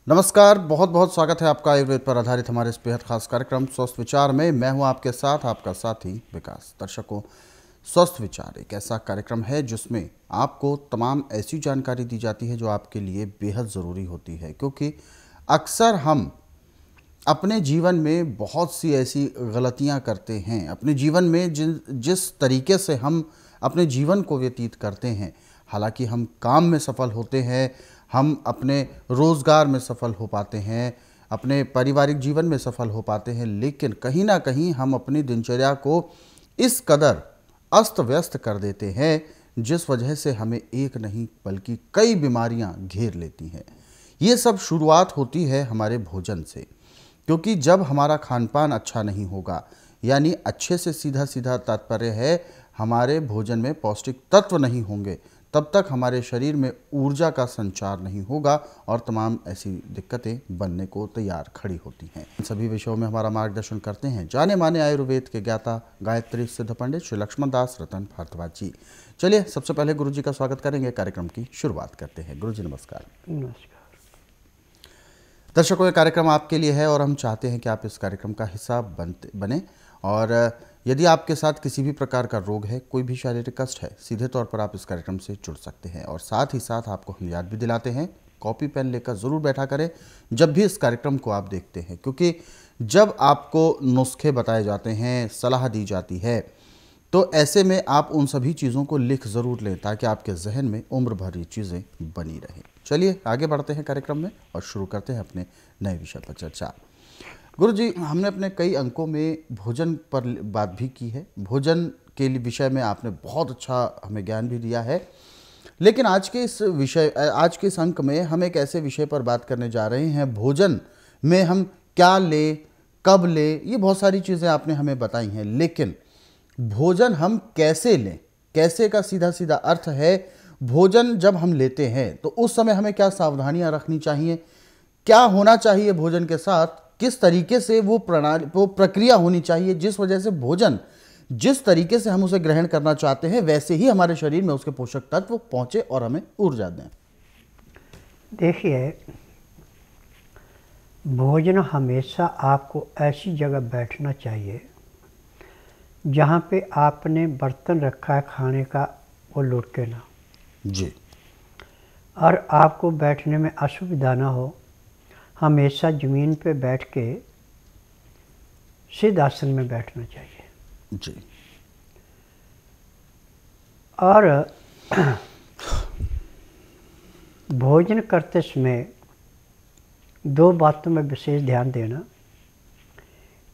नमस्कार, बहुत बहुत स्वागत है आपका आयुर्वेद पर आधारित हमारे इस बेहद खास कार्यक्रम स्वस्थ विचार में। मैं हूं आपके साथ आपका साथी विकास। दर्शकों, स्वस्थ विचार एक ऐसा कार्यक्रम है जिसमें आपको तमाम ऐसी जानकारी दी जाती है जो आपके लिए बेहद ज़रूरी होती है, क्योंकि अक्सर हम अपने जीवन में बहुत सी ऐसी गलतियां करते हैं। अपने जीवन में जिस तरीके से हम अपने जीवन को व्यतीत करते हैं, हालांकि हम काम में सफल होते हैं, हम अपने रोज़गार में सफल हो पाते हैं, अपने पारिवारिक जीवन में सफल हो पाते हैं, लेकिन कहीं ना कहीं हम अपनी दिनचर्या को इस कदर अस्त व्यस्त कर देते हैं जिस वजह से हमें एक नहीं बल्कि कई बीमारियां घेर लेती हैं। ये सब शुरुआत होती है हमारे भोजन से, क्योंकि जब हमारा खान पान अच्छा नहीं होगा, यानी अच्छे से सीधा सीधा तात्पर्य है हमारे भोजन में पौष्टिक तत्व नहीं होंगे, तब तक हमारे शरीर में ऊर्जा का संचार नहीं होगा और तमाम ऐसी दिक्कतें बनने को तैयार खड़ी होती हैं। इन सभी विषयों में हमारा मार्गदर्शन करते हैं जाने माने आयुर्वेद के ज्ञाता गायत्री सिद्ध पंडित श्री लक्ष्मण दास रतन भारद्वाज जी। चलिए सबसे पहले गुरु जी का स्वागत करेंगे, कार्यक्रम की शुरुआत करते हैं। गुरु जी नमस्कार। नमस्कार। दर्शकों, ये कार्यक्रम आपके लिए है और हम चाहते हैं कि आप इस कार्यक्रम का हिस्सा बने। और यदि आपके साथ किसी भी प्रकार का रोग है, कोई भी शारीरिक कष्ट है, सीधे तौर पर आप इस कार्यक्रम से जुड़ सकते हैं। और साथ ही साथ आपको हम याद भी दिलाते हैं, कॉपी पेन लेकर ज़रूर बैठा करें जब भी इस कार्यक्रम को आप देखते हैं, क्योंकि जब आपको नुस्खे बताए जाते हैं, सलाह दी जाती है, तो ऐसे में आप उन सभी चीज़ों को लिख ज़रूर लें ताकि आपके जहन में उम्र भर ये चीज़ें बनी रहें। चलिए आगे बढ़ते हैं कार्यक्रम में और शुरू करते हैं अपने नए विषय पर चर्चा। गुरु जी, हमने अपने कई अंकों में भोजन पर बात भी की है, भोजन के विषय में आपने बहुत अच्छा हमें ज्ञान भी दिया है, लेकिन आज के इस अंक में हम एक ऐसे विषय पर बात करने जा रहे हैं, भोजन में हम क्या लें, कब लें, ये बहुत सारी चीज़ें आपने हमें बताई हैं, लेकिन भोजन हम कैसे लें, कैसे का सीधा सीधा अर्थ है भोजन जब हम लेते हैं तो उस समय हमें क्या सावधानियां रखनी चाहिए, क्या होना चाहिए भोजन के साथ, किस तरीके से वो प्रक्रिया होनी चाहिए जिस वजह से भोजन जिस तरीके से हम उसे ग्रहण करना चाहते हैं वैसे ही हमारे शरीर में उसके पोषक तत्व पहुंचे और हमें ऊर्जा दें। देखिए, भोजन हमेशा आपको ऐसी जगह बैठना चाहिए जहाँ पे आपने बर्तन रखा है खाने का, वो लुढ़के ना जी, और आपको बैठने में असुविधा ना हो। हमेशा ज़मीन पे बैठ के सिद्ध आसन में बैठना चाहिए जी। और भोजन करते समय दो बातों में विशेष ध्यान देना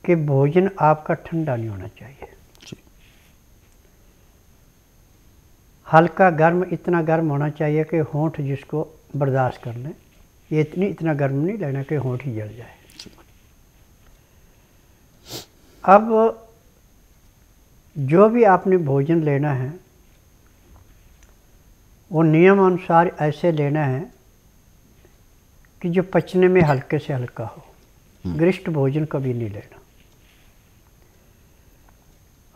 कि भोजन आपका ठंडा नहीं होना चाहिए। हल्का गर्म, इतना गर्म होना चाहिए कि होंठ जिसको बर्दाश्त कर लें, ये इतना गर्म नहीं लेना कि होंठ ही जल जाए। अब जो भी आपने भोजन लेना है वो नियम अनुसार ऐसे लेना है कि जो पचने में हल्के से हल्का हो। गरिष्ठ भोजन कभी नहीं लेना।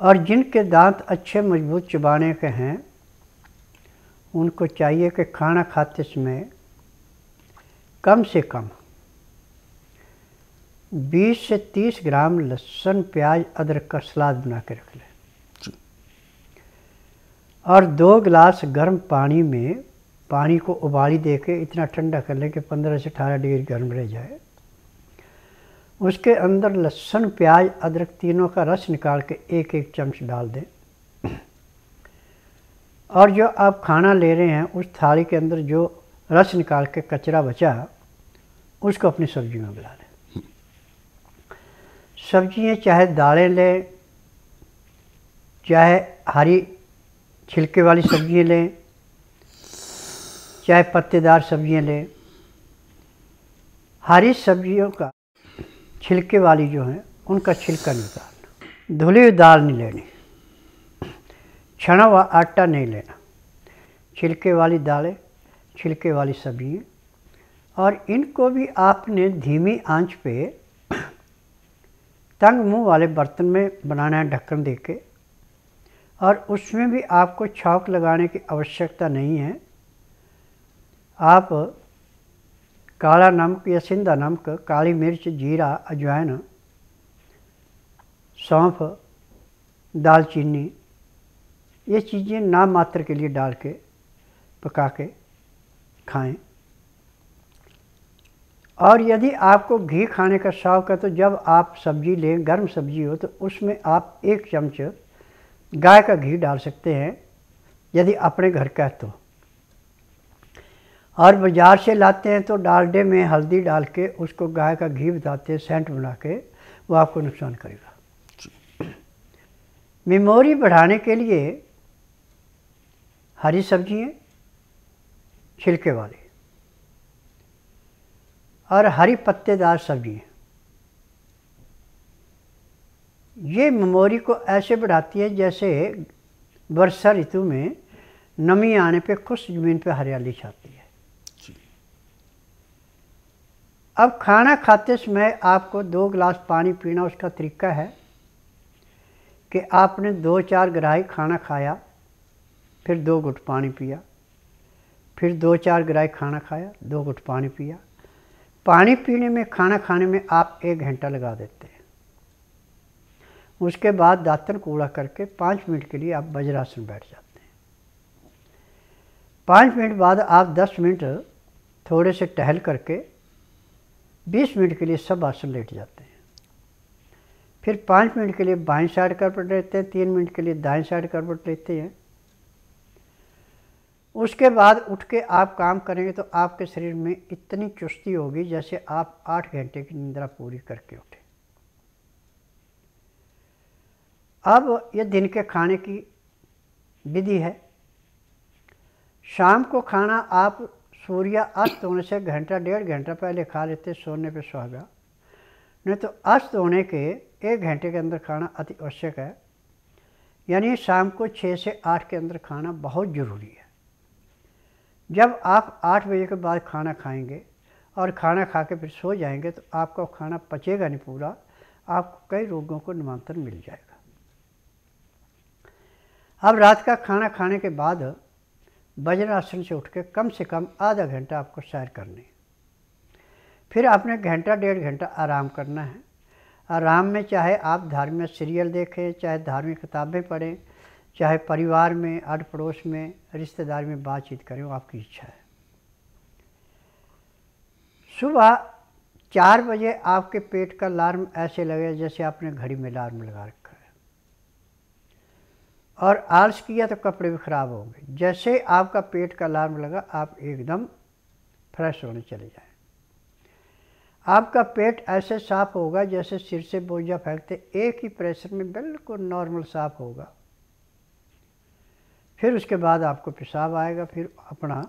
और जिनके दांत अच्छे मजबूत चबाने के हैं उनको चाहिए कि खाना खाते समय कम से कम 20 से 30 ग्राम लहसुन, प्याज, अदरक का सलाद बना के रख लें और 2 गिलास गर्म पानी में पानी को उबाली दे के इतना ठंडा कर लें कि 15 से 18 डिग्री गर्म रह जाए। उसके अंदर लहसुन, प्याज, अदरक तीनों का रस निकाल के एक एक चम्मच डाल दें और जो आप खाना ले रहे हैं उस थाली के अंदर जो रस निकाल के कचरा बचा उसको अपनी सब्जी में मिला लें। सब्जियाँ चाहे दालें लें, चाहे हरी छिलके वाली सब्जियाँ लें, चाहे पत्तेदार सब्जियाँ लें। हरी सब्जियों का छिलके वाली जो हैं उनका छिलका निकालना। धुली हुई दाल नहीं लेनी, छना हुआ आटा नहीं लेना, छिलके वाली दालें, छिलके वाली सब्जियाँ। और इनको भी आपने धीमी आंच पे तंग मुंह वाले बर्तन में बनाना है, ढक्कन दे के। और उसमें भी आपको छौंक लगाने की आवश्यकता नहीं है। आप काला नमक या सिंधा नमक, काली मिर्च, जीरा, अजवाइन, सौंफ, दालचीनी, ये चीज़ें नाम मात्र के लिए डाल के पका के खाएं। और यदि आपको घी खाने का शौक़ है तो जब आप सब्ज़ी लें, गर्म सब्ज़ी हो, तो उसमें आप 1 चम्मच गाय का घी डाल सकते हैं यदि अपने घर का है तो। और बाज़ार से लाते हैं तो डालडे में हल्दी डाल के उसको गाय का घी बताते हैं, सेंट बना के, वो आपको नुकसान करेगा। मेमोरी बढ़ाने के लिए हरी सब्जियाँ, छिलके वाली, और हरी पत्तेदार सब्जियाँ, ये मेमोरी को ऐसे बढ़ाती है जैसे वर्षा ऋतु में नमी आने पे खुश ज़मीन पे हरियाली छाती है। अब खाना खाते समय आपको 2 गिलास पानी पीना। उसका तरीका है कि आपने 2-4 ग्राही खाना खाया, फिर 2 घुट पानी पिया, फिर 2-4 ग्राही खाना खाया, 2 घुट पानी पिया। पानी पीने में, खाना खाने में आप 1 घंटा लगा देते हैं। उसके बाद दातन कूड़ा करके 5 मिनट के लिए आप वज्रासन बैठ जाते हैं। 5 मिनट बाद आप 10 मिनट थोड़े से टहल करके 20 मिनट के लिए सब आसन लेट जाते हैं। फिर 5 मिनट के लिए बाईं साइड करवट लेते हैं, 3 मिनट के लिए दाएं साइड करवट लेते हैं। उसके बाद उठ के आप काम करेंगे तो आपके शरीर में इतनी चुस्ती होगी जैसे आप 8 घंटे की निद्रा पूरी करके उठे। अब ये दिन के खाने की विधि है। शाम को खाना आप सूर्य अस्त होने से घंटा 1.5 घंटा पहले खा लेते, सोने पे सुहागा। नहीं तो अस्त होने के 1 घंटे के अंदर खाना अति आवश्यक है। यानी शाम को 6 से 8 के अंदर खाना बहुत ज़रूरी है। जब आप 8 बजे के बाद खाना खाएंगे और खाना खा के फिर सो जाएंगे तो आपका खाना पचेगा नहीं पूरा, आपको कई रोगों को निमंत्रण मिल जाएगा। अब रात का खाना खाने के बाद वज्रासन से उठ के कम से कम आधा घंटा आपको सैर करनी है। फिर आपने घंटा 1.5 घंटा आराम करना है। आराम में चाहे आप धार्मिक सीरियल देखें, चाहे धार्मिक किताबें पढ़ें, चाहे परिवार में, आड़ पड़ोस में, रिश्तेदार में बातचीत करें, वो आपकी इच्छा है। सुबह 4 बजे आपके पेट का अलार्म ऐसे लगे जैसे आपने घड़ी में अलार्म लगा रखा है। और आलस किया तो कपड़े भी खराब होंगे। जैसे आपका पेट का अलार्म लगा आप एकदम फ्रेश होने चले जाएं। आपका पेट ऐसे साफ होगा जैसे सिर से बोझा फेंकते, एक ही प्रेशर में बिल्कुल नॉर्मल साफ होगा। फिर उसके बाद आपको पेशाब आएगा। फिर अपना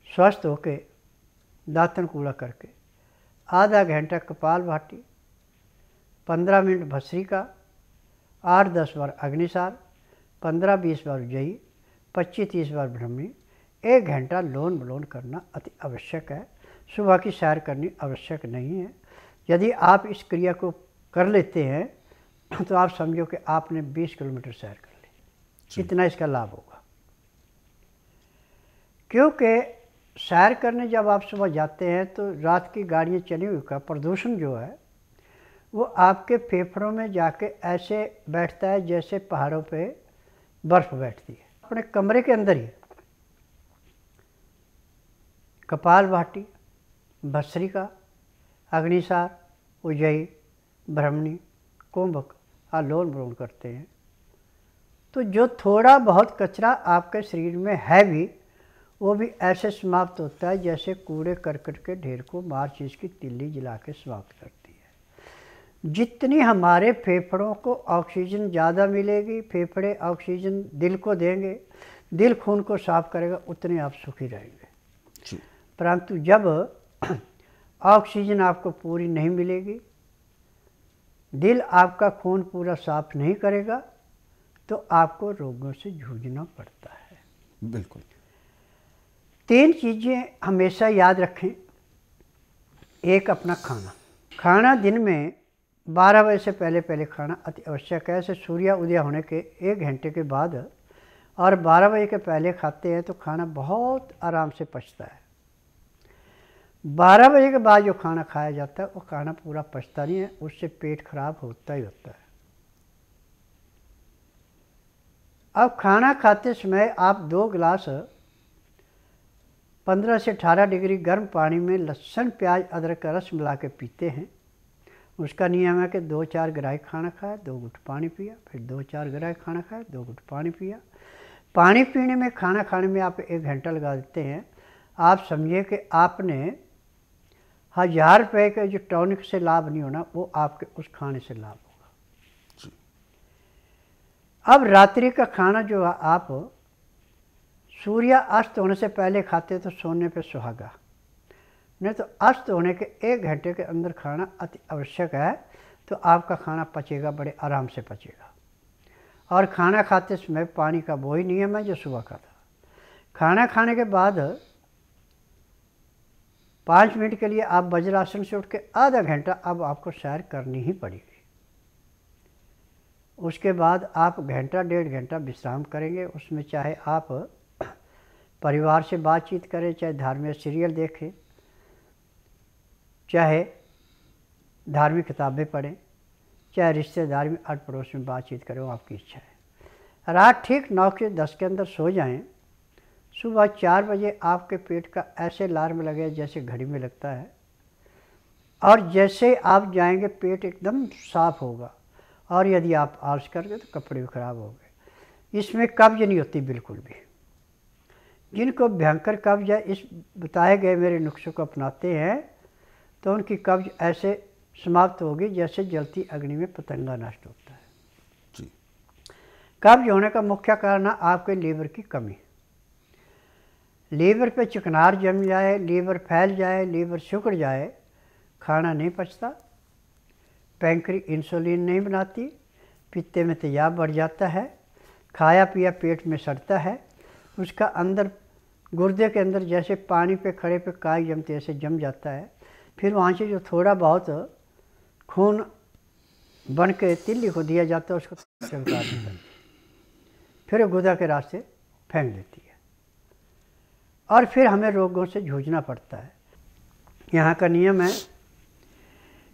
स्वस्थ होके दातन कूड़ा करके आधा घंटा कपालभाति, 15 मिनट भस्त्रिका, 8-10 बार अग्निसार, 15-20 बार उज्जयी, 25-30 बार ब्रह्मी, 1 घंटा लोन विलोन करना अति आवश्यक है। सुबह की सैर करनी आवश्यक नहीं है। यदि आप इस क्रिया को कर लेते हैं तो आप समझो कि आपने 20 किलोमीटर सैर कर ली। इतना इसका लाभ होगा। क्योंकि सैर करने जब आप सुबह जाते हैं तो रात की गाड़ियाँ चली हुई का प्रदूषण जो है वो आपके फेफड़ों में जाके ऐसे बैठता है जैसे पहाड़ों पे बर्फ़ बैठती है। अपने कमरे के अंदर ही कपालभाति, भस्त्रिका, अग्निसार, उज्जयी, ब्रह्मणी, कुंभक लोन विलोन करते हैं तो जो थोड़ा बहुत कचरा आपके शरीर में है भी वो भी ऐसे समाप्त होता है जैसे कूड़े करकट के ढेर को माचिस की तिल्ली जला के समाप्त करती है। जितनी हमारे फेफड़ों को ऑक्सीजन ज़्यादा मिलेगी, फेफड़े ऑक्सीजन दिल को देंगे, दिल खून को साफ करेगा, उतने आप सुखी रहेंगे। परंतु जब ऑक्सीजन आपको पूरी नहीं मिलेगी, दिल आपका खून पूरा साफ नहीं करेगा तो आपको रोगों से जूझना पड़ता है। बिल्कुल। 3 चीज़ें हमेशा याद रखें। एक, अपना खाना। खाना दिन में 12 बजे से पहले पहले खाना अति आवश्यक है। ऐसे सूर्य उदय होने के 1 घंटे के बाद और 12 बजे के पहले खाते हैं तो खाना बहुत आराम से पचता है। 12 बजे के बाद जो खाना खाया जाता है वो खाना पूरा पचता नहीं है, उससे पेट खराब होता ही होता है। अब खाना खाते समय आप 2 गिलास 15 से 18 डिग्री गर्म पानी में लहसुन प्याज अदरक का रस मिला के पीते हैं। उसका नियम है कि 2-4 ग्राही खाना खाया, 2 घुट पानी पिया, फिर 2-4 ग्राही खाना खाया, 2 घुट पानी पिया। पानी पीने में, खाना खाने में आप 1 घंटा लगा देते हैं। आप समझिए कि आपने 1000 रुपये के जो टॉनिक से लाभ नहीं होना, वो आपके उस खाने से लाभ होगा। अब रात्रि का खाना जो है आप सूर्य अस्त होने से पहले खाते तो सोने पे सुहागा, नहीं तो अस्त होने के 1 घंटे के अंदर खाना अति आवश्यक है, तो आपका खाना पचेगा, बड़े आराम से पचेगा। और खाना खाते समय पानी का वही नियम है जो सुबह का था। खाना खाने के बाद 5 मिनट के लिए आप वज्रासन से उठ के आधा घंटा अब आपको सैर करनी ही पड़ेगी। उसके बाद आप घंटा 1.5 घंटा विश्राम करेंगे। उसमें चाहे आप परिवार से बातचीत करें, चाहे धार्मिक सीरियल देखें, चाहे धार्मिक किताबें पढ़ें, चाहे रिश्तेदारी में अड़ पड़ोस में बातचीत करें, वो आपकी इच्छा है। रात ठीक 9 से 10 के अंदर सो जाएं। सुबह 4 बजे आपके पेट का ऐसे अलार्म लगे जैसे घड़ी में लगता है, और जैसे आप जाएंगे पेट एकदम साफ होगा। और यदि आप आलस कर गए तो कपड़े भी खराब हो गए। इसमें कब्ज नहीं होती बिल्कुल भी। जिनको भयंकर कब्ज है, इस बताए गए मेरे नुस्खे को अपनाते हैं तो उनकी कब्ज ऐसे समाप्त होगी जैसे जलती अग्नि में पतंगा नष्ट होता है जी। कब्ज होने का मुख्य कारण है आपके लीवर की कमी। लीवर पे चिकनार जम जाए, लीवर फैल जाए, लीवर सिकुड़ जाए, खाना नहीं पचता, पैंक्री इंसुलिन नहीं बनाती, पित्ते में तेजाब बढ़ जाता है, खाया पिया पेट में सड़ता है, उसका अंदर गुर्दे के अंदर जैसे पानी पे खड़े पे काई जमते ऐसे जम जाता है। फिर वहाँ से जो थोड़ा बहुत खून बन के तिल्ली को दिया जाता है उसको चमका देता है, फिर गुदा के रास्ते फेंक देती है, और फिर हमें रोगों से जूझना पड़ता है। यहाँ का नियम है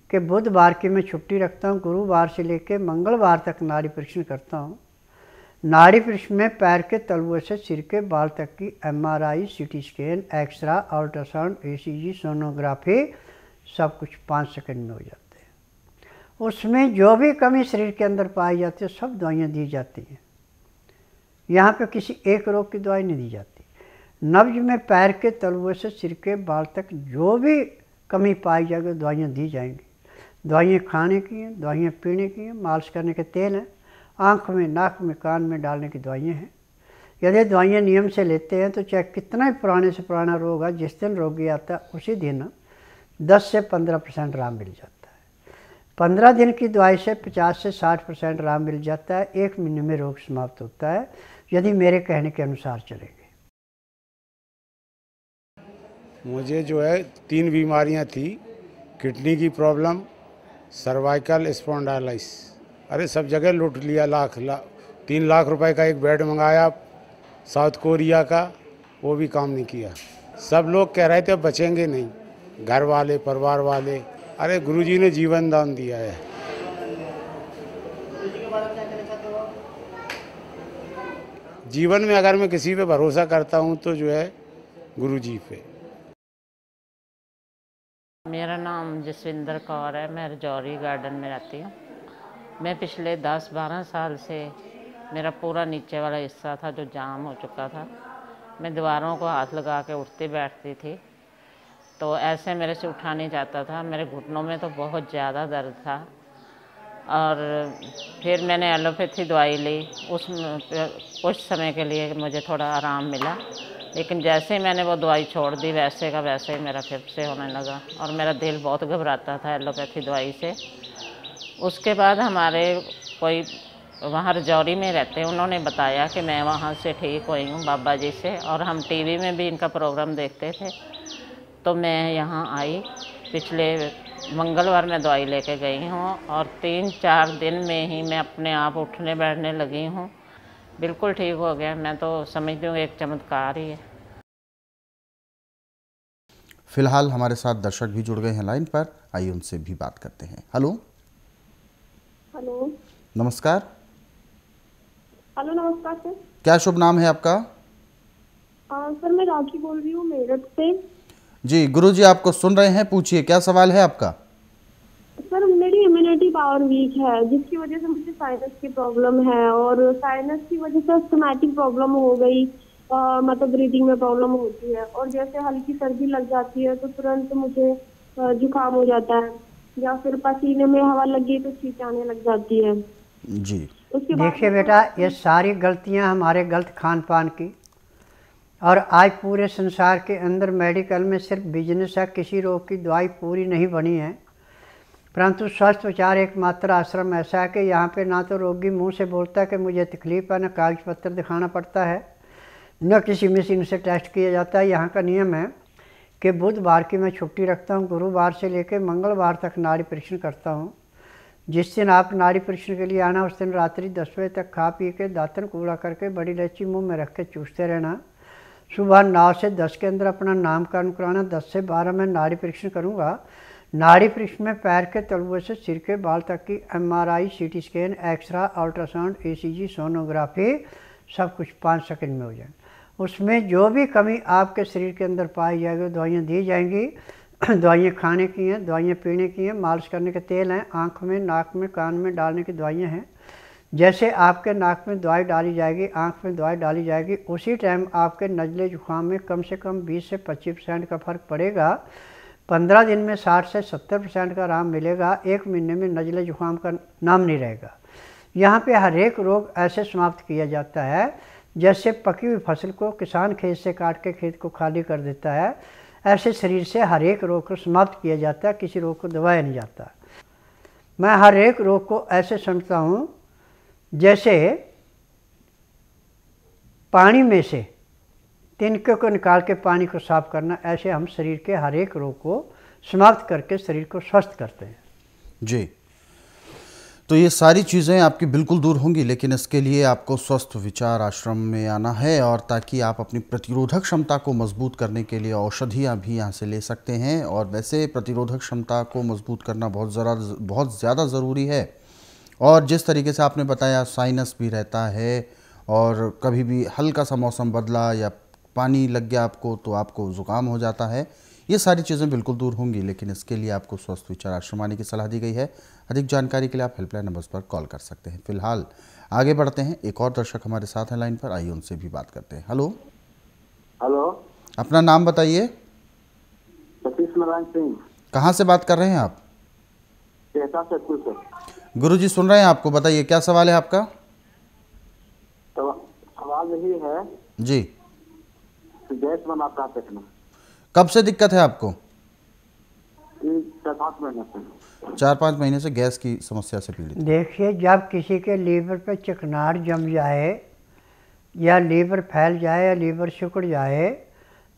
कि बुधवार की मैं छुट्टी रखता हूँ, गुरुवार से लेकर मंगलवार तक नाड़ी परीक्षण करता हूँ। नाड़ी परीक्षण में पैर के तलुए से सिर के बाल तक की MRI, CT scan, x-ray, ultrasound, ECG, sonography सब कुछ 5 सेकंड में हो जाते हैं। उसमें जो भी कमी शरीर के अंदर पाई जाती है सब दवाइयाँ दी जाती हैं। यहाँ पे किसी एक रोग की दवाई नहीं दी जाती। नब्ज में पैर के तलुए से सिर के बाल तक जो भी कमी पाई जाएगी दवाइयाँ दी जाएंगी। दवाइयाँ खाने की हैं, दवाइयाँ पीने की हैं, मालिश करने के तेल हैं, आँख में, नाक में, कान में डालने की दवाइयाँ हैं। यदि दवाइयाँ नियम से लेते हैं तो चाहे कितना ही पुराने से पुराना रोग है, जिस दिन रोगी आता है उसी दिन 10 से 15% आराम मिल जाता है। 15 दिन की दवाई से 50 से 60% आराम मिल जाता है। 1 महीने में रोग समाप्त होता है यदि मेरे कहने के अनुसार चलेंगे। मुझे जो है 3 बीमारियां थी, किडनी की प्रॉब्लम, सर्वाइकल स्पॉन्डाइलिटिस। अरे सब जगह लूट लिया, 3 लाख रुपए का एक बेड मंगाया साउथ कोरिया का, वो भी काम नहीं किया। सब लोग कह रहे थे बचेंगे नहीं, घर वाले, परिवार वाले। अरे गुरुजी ने जीवन दान दिया है। जीवन में अगर मैं किसी पे भरोसा करता हूँ तो जो है गुरुजी पे। मेरा नाम जसविंदर कौर है, मैं रजौरी गार्डन में रहती हूँ। मैं पिछले 10-12 साल से मेरा पूरा नीचे वाला हिस्सा था जो जाम हो चुका था। मैं दीवारों को हाथ लगा के उठती बैठती थी, तो ऐसे मेरे से उठा नहीं जाता था। मेरे घुटनों में तो बहुत ज़्यादा दर्द था, और फिर मैंने एलोपैथी दवाई ली। कुछ समय के लिए मुझे थोड़ा आराम मिला, लेकिन जैसे ही मैंने वो दवाई छोड़ दी वैसे का वैसे ही मेरा फिर से होने लगा, और मेरा दिल बहुत घबराता था एलोपैथी दवाई से। उसके बाद हमारे कोई वहाँ रजौरी में रहते हैं, उन्होंने बताया कि मैं वहाँ से ठीक हुई हूँ बाबा जी से, और हम टीवी में भी इनका प्रोग्राम देखते थे। तो मैं यहाँ आई, पिछले मंगलवार में दवाई लेके गई हूँ, और 3-4 दिन में ही मैं अपने आप उठने बैठने लगी हूँ, बिल्कुल ठीक हो गया। मैं तो समझती हूँ एक चमत्कार ही है। फिलहाल हमारे साथ दर्शक भी जुड़ गए हैं लाइन पर, आइए उनसे भी बात करते हैं। हेलो। हेलो। नमस्कार। हेलो नमस्कार सर। क्या शुभ नाम है आपका? सर मैं राखी बोल रही हूँ मेरठ से। जी गुरुजी आपको सुन रहे हैं, पूछिए क्या सवाल है आपका? सर मेरी इम्यूनिटी पावर वीक है, जिसकी वजह से मुझे साइनस की प्रॉब्लम है, और साइनस की वजह से अस्थमैटिक प्रॉब्लम हो गई। मतलब ब्रीदिंग में प्रॉब्लम होती है, और जैसे हल्की सर्दी लग जाती है तो तुरंत मुझे जुकाम हो जाता है, या फिर पसीने में हवा लगी तो छींक आने लग जाती है। जी उसके बाद देखिए बेटा, ये सारी गलतियां हमारे गलत खान पान की, और आज पूरे संसार के अंदर मेडिकल में सिर्फ बिजनेस है, किसी रोग की दवाई पूरी नहीं बनी है। परंतु स्वस्थ विचार एकमात्र आश्रम ऐसा है कि यहाँ पे ना तो रोगी मुंह से बोलता है कि मुझे तकलीफ है, न कागज पत्र दिखाना पड़ता है, न किसी मशीन से टेस्ट किया जाता है। यहाँ का नियम है कि बुधवार की मैं छुट्टी रखता हूँ, गुरुवार से लेकर मंगलवार तक नाड़ी परीक्षण करता हूँ। जिस दिन आप नाड़ी परीक्षण के लिए आना, उस दिन रात्रि 10 बजे तक खा पी के दातन कूड़ा करके बड़ी इलायची मुंह में रख के चूसते रहना। सुबह 9 से 10 के अंदर अपना नामकरण कराना। 10 से 12 में नाड़ी परीक्षण करूँगा। नाड़ी परीक्षण में पैर के तलुए से सिर के बाल तक की MRI, CT scan, x-ray, ultrasound, ECG, sonography सब कुछ 5 सेकंड में हो जाए। उसमें जो भी कमी आपके शरीर के अंदर पाई जाएगी दवाइयाँ दी जाएंगी। दवाइयाँ खाने की हैं, दवाइयाँ पीने की हैं, मालिश करने के तेल हैं, आँख में, नाक में, कान में डालने की दवाइयाँ हैं। जैसे आपके नाक में दवाई डाली जाएगी, आँख में दवाई डाली जाएगी, उसी टाइम आपके नज़ले जुकाम में कम से कम 20 से 25% का फ़र्क पड़ेगा। 15 दिन में 60 से 70% का आराम मिलेगा। 1 महीने में नज़ले जुकाम का नाम नहीं रहेगा। यहाँ पे हर एक रोग ऐसे समाप्त किया जाता है जैसे पकी हुई फसल को किसान खेत से काट के खेत को खाली कर देता है, ऐसे शरीर से हर एक रोग को समाप्त किया जाता है, किसी रोग को दबाया नहीं जाता। मैं हर एक रोग को ऐसे समझता हूँ जैसे पानी में से तिनके को निकाल के पानी को साफ करना, ऐसे हम शरीर के हर एक रोग को समाप्त करके शरीर को स्वस्थ करते हैं। जी, तो ये सारी चीज़ें आपकी बिल्कुल दूर होंगी, लेकिन इसके लिए आपको स्वस्थ विचार आश्रम में आना है, और ताकि आप अपनी प्रतिरोधक क्षमता को मजबूत करने के लिए औषधियाँ भी यहाँ से ले सकते हैं। और वैसे प्रतिरोधक क्षमता को मजबूत करना बहुत ज़्यादा ज़रूरी है। और जिस तरीके से आपने बताया साइनस भी रहता है, और कभी भी हल्का सा मौसम बदला या पानी लग गया आपको तो आपको ज़ुकाम हो जाता है, ये सारी चीज़ें बिल्कुल दूर होंगी, लेकिन इसके लिए आपको स्वस्थ विचार आश्रम आने की सलाह दी गई है। अधिक जानकारी के लिए आप हेल्पलाइन नंबर्स पर कॉल कर सकते हैं। फिलहाल आगे बढ़ते हैं, एक और दर्शक हमारे साथ हैं लाइन पर, आइए उनसे भी बात करते हैं। हेलो। हेलो, अपना नाम बताइए। सतीश नारायण सिंह। कहाँ से बात कर रहे हैं आप? से। गुरुजी सुन रहे हैं आपको, बताइए क्या सवाल है आपका? तो सवाल यही है जी, गैस बनाता पेट में। कब से दिक्कत है आपको? 4-5 महीने से। 4-5 महीने से गैस की समस्या से पीड़ित। देखिए, जब किसी के लीवर पे चिकनाहट जम जाए, या लीवर फैल जाए, या लीवर सिकुड़ जाए,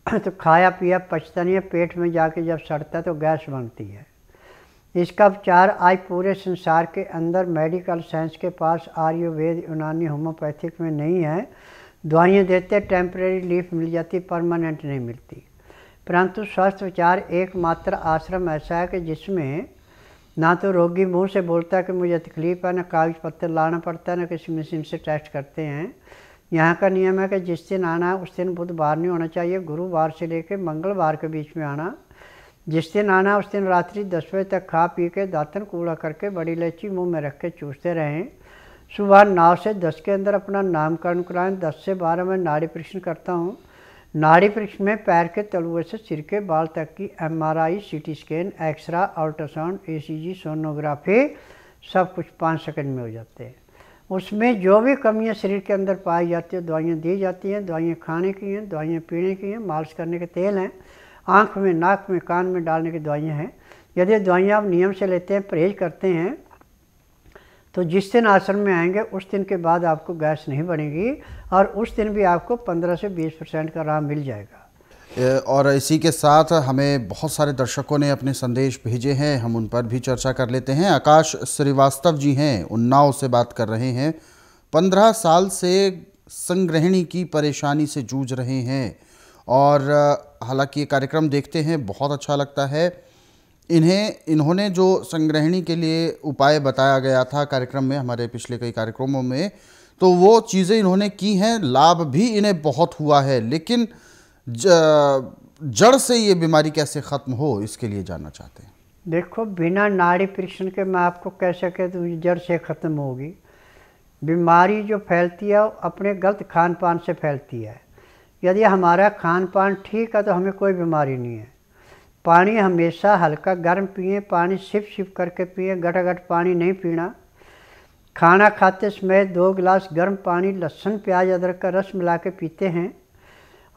तो खाया पिया पचता नहीं है, पेट में जाके जब सड़ता है तो गैस बनती है। इसका उपचार आज पूरे संसार के अंदर मेडिकल साइंस के पास आयुर्वेद, यूनानी, होम्योपैथिक में नहीं है। दवाइयाँ देते टेम्परेरी रिलीफ मिल जाती, परमानेंट नहीं मिलती। परंतु स्वस्थ विचार एकमात्र आश्रम ऐसा है कि जिसमें ना तो रोगी मुंह से बोलता है कि मुझे तकलीफ़ है, ना कागज पत्तर लाना पड़ता है, ना किसी मशीन से टेस्ट करते हैं। यहाँ का नियम है कि जिस दिन आना है उस दिन बुधवार नहीं होना चाहिए, गुरुवार से लेकर मंगलवार के बीच में आना। जिस दिन आना उस दिन रात्रि 10 बजे तक खा पी के दातन कूड़ा करके बड़ी इलायची मुंह में रख के चूसते रहें। सुबह 9 से 10 के अंदर अपना नामकरण कराएं। 10 से 12 में नाड़ी परीक्षण करता हूँ। नाड़ी परीक्षण में पैर के तलुए से सिर के बाल तक की MRI, CT scan, x-ray, ultrasound, ECG, sonography सब कुछ 5 सेकंड में हो जाते हैं। उसमें जो भी कमियां शरीर के अंदर पाई जाती है दवाइयाँ दी जाती हैं। दवाइयाँ खाने की हैं, दवाइयाँ पीने की हैं, मालिश करने के तेल हैं, आँख में, नाक में, कान में डालने की दवाइयाँ हैं। यदि दवाइयाँ आप नियम से लेते हैं, परहेज करते हैं, तो जिस दिन आश्रम में आएंगे उस दिन के बाद आपको गैस नहीं बनेगी, और उस दिन भी आपको 15 से 20% का आराम मिल जाएगा। और इसी के साथ हमें बहुत सारे दर्शकों ने अपने संदेश भेजे हैं, हम उन पर भी चर्चा कर लेते हैं। आकाश श्रीवास्तव जी हैं, उन्नाव से बात कर रहे हैं। 15 साल से संग्रहणी की परेशानी से जूझ रहे हैं, और हालांकि ये कार्यक्रम देखते हैं, बहुत अच्छा लगता है। इन्होंने जो संग्रहणी के लिए उपाय बताया गया था कार्यक्रम में, हमारे पिछले कई कार्यक्रमों में, तो वो चीज़ें इन्होंने की हैं, लाभ भी इन्हें बहुत हुआ है। लेकिन जड़ से ये बीमारी कैसे ख़त्म हो, इसके लिए जानना चाहते हैं। देखो, बिना नाड़ी परीक्षण के मैं आपको कैसे कह दूँ जड़ से ख़त्म होगी। बीमारी जो फैलती है वो अपने गलत खान पान से फैलती है। यदि हमारा खान पान ठीक है तो हमें कोई बीमारी नहीं है। पानी हमेशा हल्का गर्म पिए, पानी सिप सिप करके पिए, गटागट पानी नहीं पीना। खाना खाते समय 2 गिलास गर्म पानी लहसुन प्याज अदरक का रस मिला के पीते हैं,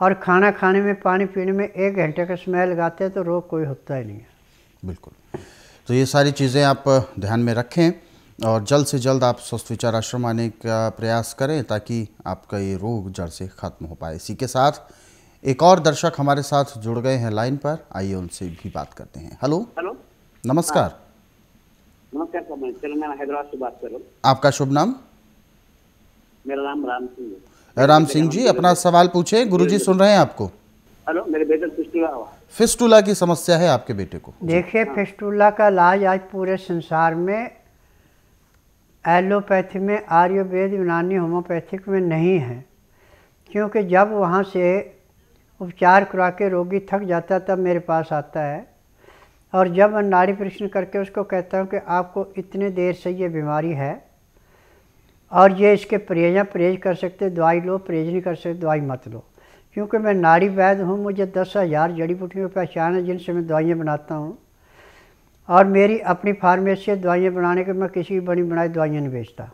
और खाना खाने में पानी पीने में 1 घंटे का समय लगाते हैं तो रोग कोई होता ही नहीं है। बिल्कुल, तो ये सारी चीज़ें आप ध्यान में रखें और जल्द से जल्द आप स्वस्थ विचार आश्रम आने का प्रयास करें ताकि आपका ये रोग जड़ से ख़त्म हो पाए। इसी के साथ एक और दर्शक हमारे साथ जुड़ गए हैं लाइन पर, आइए उनसे भी बात करते हैं। हेलो, नमस्कार। नमस्कार सर, मैं हैदराबाद से बात कर रहा हूँ। आपका शुभ नाम? मेरा नाम राम सिंह है। राम सिंह जी, अपना सवाल पूछें, गुरुजी सुन रहे हैं आपको। हेलो, मेरे बेटे फिस्टुला हुआ। फिस्टुला की समस्या है आपके बेटे को? देखिए, फिस्टुला का इलाज आज पूरे संसार में एलोपैथी में, आयुर्वेद, यूनानी, होम्योपैथिक में नहीं है, क्योंकि जब वहाँ से उपचार करा के रोगी थक जाता है तब मेरे पास आता है, और जब मैं नाड़ी परीक्षण करके उसको कहता हूँ कि आपको इतने देर से ये बीमारी है और ये इसके परहेज कर सकते, दवाई लो, परहेज नहीं कर सकते दवाई मत लो। क्योंकि मैं नाड़ी वैद्य हूँ, मुझे 10,000 जड़ी बूटियों की पहचान है जिनसे मैं दवाइयाँ बनाता हूँ, और मेरी अपनी फार्मेसी दवाइयाँ बनाने के, मैं किसी बनी बनाई दवाइयाँ नहीं बेचता।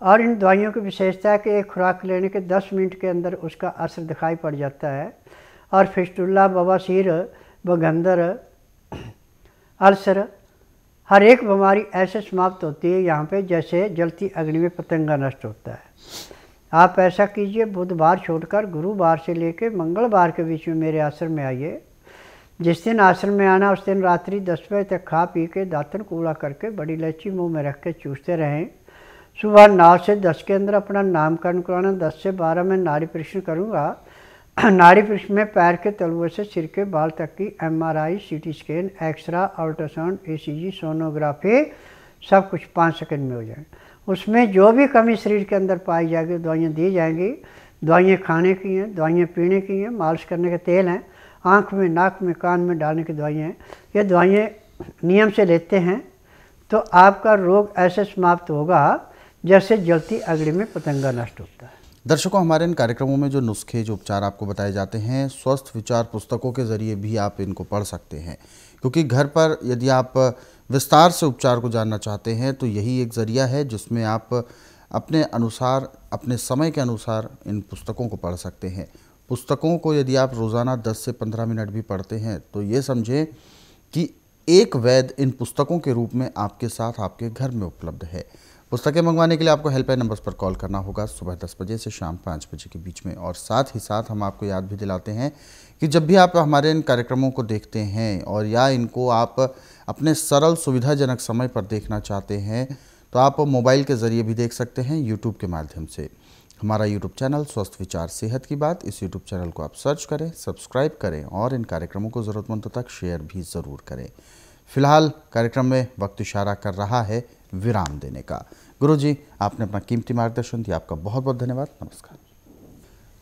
और इन दवाइयों की विशेषता है कि एक खुराक लेने के 10 मिनट के अंदर उसका असर दिखाई पड़ जाता है, और फिस्टुला, बवासीर, बगंदर, अल्सर, हर एक बीमारी ऐसे समाप्त होती है यहाँ पे जैसे जलती अग्नि में पतंगा नष्ट होता है। आप ऐसा कीजिए, बुधवार छोड़कर गुरुवार से लेकर मंगलवार के बीच में मेरे आश्रम में आइए। जिस दिन आश्रम में आना उस दिन रात्रि 10 बजे तक खा पी के दातन कूड़ा करके बड़ी इलायची मुंह में रख के चूसते रहें। सुबह 9 से 10 के अंदर अपना नामकरण कराना। 10 से 12 में नाड़ी परीक्षण करूँगा। नाड़ी परीक्षण में पैर के तलुए से सिर के बाल तक की MRI, CT scan, x-ray, ultrasound, ECG, sonography, सब कुछ 5 सेकंड में हो जाएगा। उसमें जो भी कमी शरीर के अंदर पाई जाएगी दवाइयाँ दी जाएंगी। दवाइयाँ खाने की हैं, दवाइयाँ पीने की हैं, मालिश करने के तेल हैं, आँख में, नाक में, कान में डालने की दवाइयाँ हैं। ये दवाइयाँ नियम से लेते हैं तो आपका रोग ऐसे समाप्त होगा जैसे जलती अग्नि में पतंगा नष्ट होता है। दर्शकों, हमारे इन कार्यक्रमों में जो नुस्खे, जो उपचार आपको बताए जाते हैं, स्वस्थ विचार पुस्तकों के ज़रिए भी आप इनको पढ़ सकते हैं, क्योंकि घर पर यदि आप विस्तार से उपचार को जानना चाहते हैं तो यही एक ज़रिया है जिसमें आप अपने अनुसार, अपने समय के अनुसार इन पुस्तकों को पढ़ सकते हैं। पुस्तकों को यदि आप रोज़ाना 10 से 15 मिनट भी पढ़ते हैं तो ये समझें कि एक वैद्य इन पुस्तकों के रूप में आपके साथ आपके घर में उपलब्ध है। पुस्तकें मंगवाने के लिए आपको हेल्पलाइन नंबर्स पर कॉल करना होगा सुबह 10 बजे से शाम 5 बजे के बीच में। और साथ ही साथ हम आपको याद भी दिलाते हैं कि जब भी आप हमारे इन कार्यक्रमों को देखते हैं और या इनको आप अपने सरल सुविधाजनक समय पर देखना चाहते हैं तो आप मोबाइल के ज़रिए भी देख सकते हैं, यूट्यूब के माध्यम से। हमारा यूट्यूब चैनल स्वस्थ विचार सेहत की बात, इस यूट्यूब चैनल को आप सर्च करें, सब्सक्राइब करें और इन कार्यक्रमों को ज़रूरतमंदों तक शेयर भी ज़रूर करें। फिलहाल कार्यक्रम में वक्त इशारा कर रहा है विराम देने का। गुरुजी, आपने अपना कीमती मार्गदर्शन दिया, आपका बहुत बहुत धन्यवाद। नमस्कार।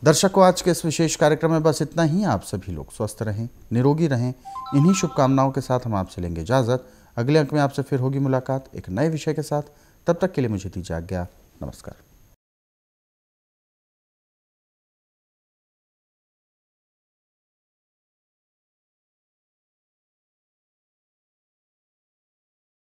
दर्शकों, आज के इस विशेष कार्यक्रम में बस इतना ही। आप सभी लोग स्वस्थ रहें, निरोगी रहें, इन्हीं शुभकामनाओं के साथ हम आपसे लेंगे इजाज़त। अगले अंक में आपसे फिर होगी मुलाकात एक नए विषय के साथ। तब तक के लिए मुझे दीजिए आज्ञा। नमस्कार।